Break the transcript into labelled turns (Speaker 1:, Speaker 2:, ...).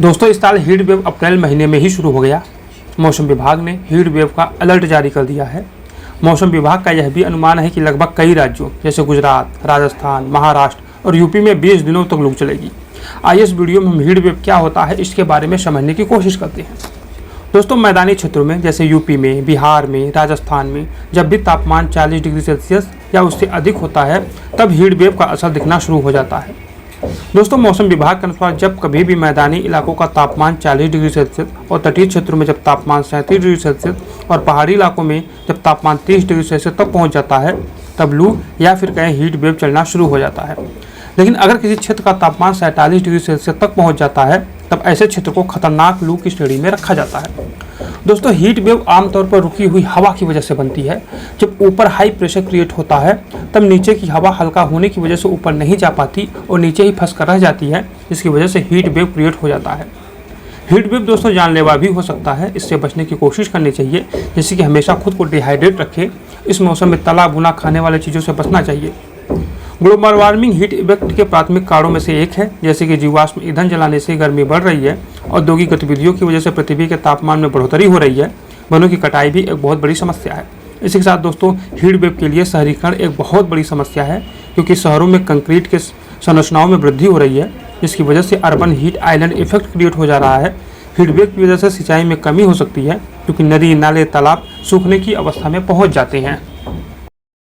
Speaker 1: दोस्तों, इस साल हीट वेव अप्रैल महीने में ही शुरू हो गया। मौसम विभाग ने हीट वेव का अलर्ट जारी कर दिया है। मौसम विभाग का यह भी अनुमान है कि लगभग कई राज्यों जैसे गुजरात, राजस्थान, महाराष्ट्र और यूपी में 20 दिनों तक लू चलेगी। आइए इस वीडियो में हम हीट वेव क्या होता है इसके बारे में समझने की कोशिश करते हैं। दोस्तों, मैदानी क्षेत्रों में जैसे यूपी में, बिहार में, राजस्थान में जब भी तापमान 40 डिग्री सेल्सियस या उससे अधिक होता है तब हीट वेव का असर दिखना शुरू हो जाता है। दोस्तों, मौसम विभाग के अनुसार जब कभी भी मैदानी इलाकों का तापमान 40 डिग्री सेल्सियस और तटीय क्षेत्रों में जब तापमान 37 डिग्री सेल्सियस और पहाड़ी इलाकों में जब तापमान 30 डिग्री सेल्सियस तक पहुंच जाता है तब लू या फिर कहें हीट वेव चलना शुरू हो जाता है। लेकिन अगर किसी क्षेत्र का तापमान 47 डिग्री सेल्सियस तक पहुंच जाता है तब ऐसे क्षेत्र को खतरनाक लू की श्रेणी में रखा जाता है। दोस्तों, हीट वेव आमतौर पर रुकी हुई हवा की वजह से बनती है। जब ऊपर हाई प्रेशर क्रिएट होता है तब नीचे की हवा हल्का होने की वजह से ऊपर नहीं जा पाती और नीचे ही फंस कर रह जाती है, जिसकी वजह से हीट वेव क्रिएट हो जाता है। हीट वेव दोस्तों जानलेवा भी हो सकता है, इससे बचने की कोशिश करनी चाहिए। जैसे कि हमेशा खुद को डिहाइड्रेट रखें। इस मौसम में तला भुना खाने वाले चीज़ों से बचना चाहिए। ग्लोबल वार्मिंग हीट इफेक्ट के प्राथमिक कारणों में से एक है। जैसे कि जीवाश्म ईंधन जलाने से गर्मी बढ़ रही है, औद्योगिक गतिविधियों की वजह से पृथ्वी के तापमान में बढ़ोतरी हो रही है, वनों की कटाई भी एक बहुत बड़ी समस्या है। इसी के साथ दोस्तों, हीट वेव के लिए शहरीकरण एक बहुत बड़ी समस्या है, क्योंकि शहरों में कंक्रीट के संरचनाओं में वृद्धि हो रही है, जिसकी वजह से urban heat island effect create हो जा रहा है। हीट वेव की वजह से सिंचाई में कमी हो सकती है, क्योंकि नदी, नाले, तालाब सूखने की अवस्था में पहुँच जाते हैं।